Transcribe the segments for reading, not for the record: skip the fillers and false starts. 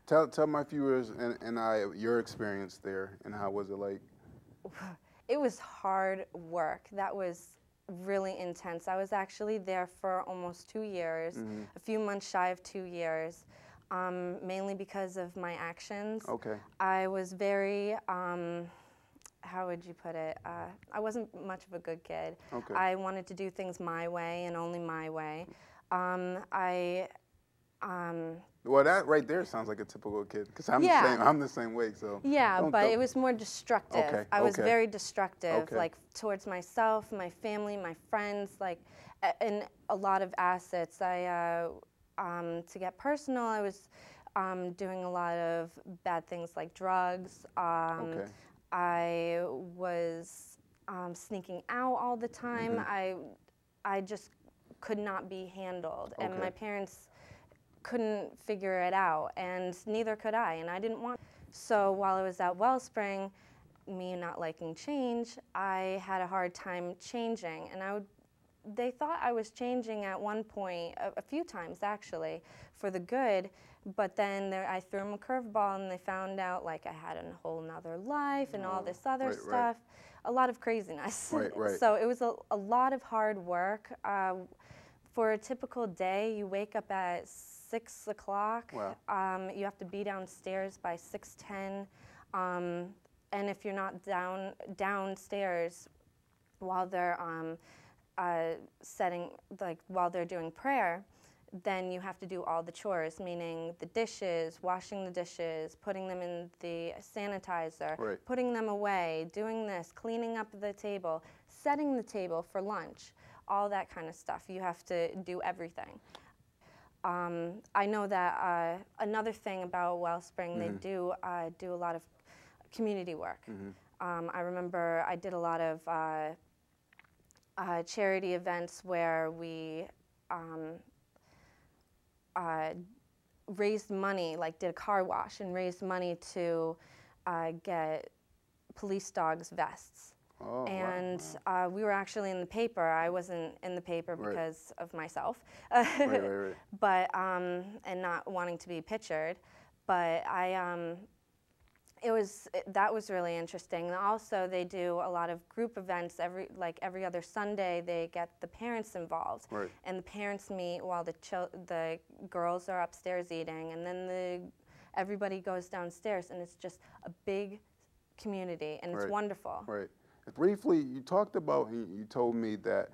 Tell my viewers and I your experience there and how was it like? It was hard work. That was really intense. I was actually there for almost 2 years, Hmm. a few months shy of 2 years, mainly because of my actions. Okay. I was very, how would you put it? I wasn't much of a good kid. Okay. I wanted to do things my way and only my way. I, Well, that right there sounds like a typical kid because I'm the same. yeah, I'm the same way. So yeah, but don't. it was more destructive. Okay. I was Okay. very destructive, Okay. like towards myself, my family, my friends, like, and a lot of assets. To get personal, I was doing a lot of bad things like drugs. Okay. I was sneaking out all the time. Hmm. I just could not be handled, and Okay. my parents couldn't figure it out, and neither could I, and I didn't want. So while I was at Wellspring, me not liking change, I had a hard time changing, and they thought I was changing at one point, a few times actually, for the good, but then I threw them a curveball and they found out like I had a whole nother life and all this other Right. Right. stuff, a lot of craziness. Right. Right. So it was a lot of hard work. For a typical day, you wake up at 6 o'clock. Wow. You have to be downstairs by 6:10, and if you're not downstairs while they're while they're doing prayer, then you have to do all the chores, meaning the dishes, washing the dishes, putting them in the sanitizer, Right. putting them away, doing this, cleaning up the table, setting the table for lunch, all that kind of stuff. You have to do everything. I know that another thing about Wellspring, they do a lot of community work. I remember I did a lot of charity events where we raised money, like did a car wash and raised money to get police dogs vests. Oh. And Wow. we were actually in the paper. I wasn't in the paper Right. because of myself, Right. Right. but and not wanting to be pictured. But that was really interesting. And also, they do a lot of group events. Every other Sunday, they get the parents involved, Right. and the parents meet while the girls are upstairs eating, and then everybody goes downstairs, and it's just a big community, and it's Right. wonderful. Right. Briefly, you talked about, you told me that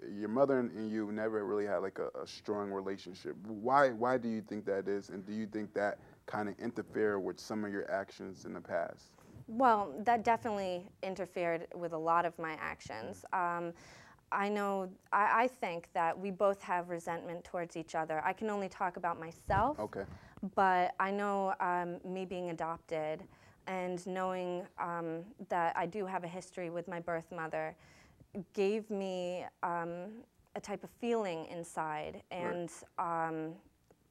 your mother and you never really had like a strong relationship. Why do you think that is? And do you think that kind of interfere with some of your actions in the past? Well, that definitely interfered with a lot of my actions. I think that we both have resentment towards each other. I can only talk about myself, Okay. but I know me being adopted and knowing that I do have a history with my birth mother gave me a type of feeling inside. And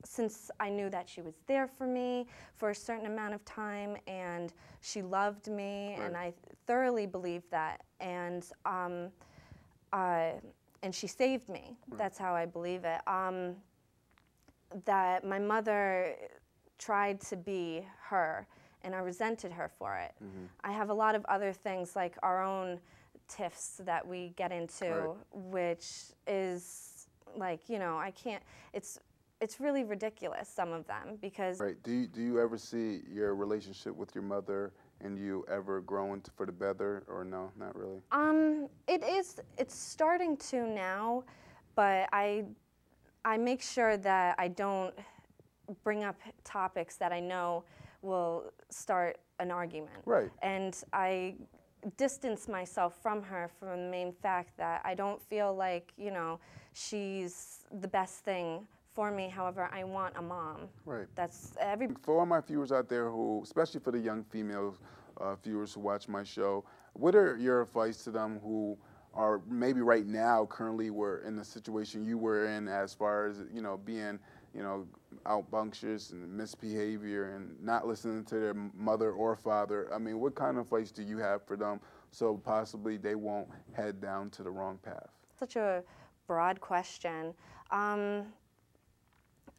since I knew that she was there for me for a certain amount of time and she loved me, and I thoroughly believed that, and she saved me. That's how I believe it. That my mother tried to be her, and I resented her for it. I have a lot of other things, like our own tiffs that we get into, which is like, I can't, it's really ridiculous, some of them, because... Right. Do you ever see your relationship with your mother and you ever growing for the better, or no, not really? It's starting to now, but I make sure that I don't bring up topics that I know will start an argument. Right. And I distance myself from her from the main fact that I don't feel like, she's the best thing for me. However, I want a mom. Right. That's For all my viewers out there who, especially for the young female viewers who watch my show, what are your advice to them who are maybe right now currently were in the situation you were in, as far as being outbunctious and misbehavior and not listening to their mother or father? I mean, what kind of advice do you have for them so possibly they won't head down to the wrong path? such a broad question.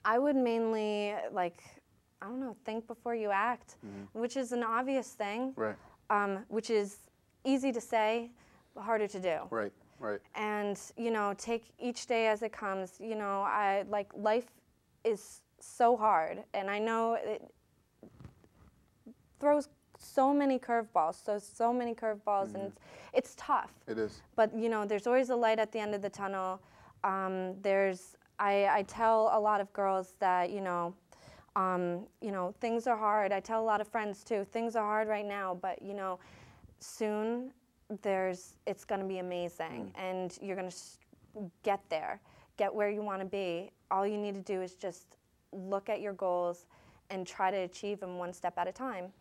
I would mainly I don't know, think before you act, which is an obvious thing, Right. Which is easy to say, but harder to do. Right. Right. And, you know, take each day as it comes. You know, life is so hard, and I know it throws so many curveballs, and it's tough. It is. But, you know, there's always a light at the end of the tunnel. I tell a lot of girls that, you know, things are hard. I tell a lot of friends too, things are hard right now, but, you know, soon it's going to be amazing, and you're going to get there, get where you want to be. All you need to do is just look at your goals and try to achieve them one step at a time.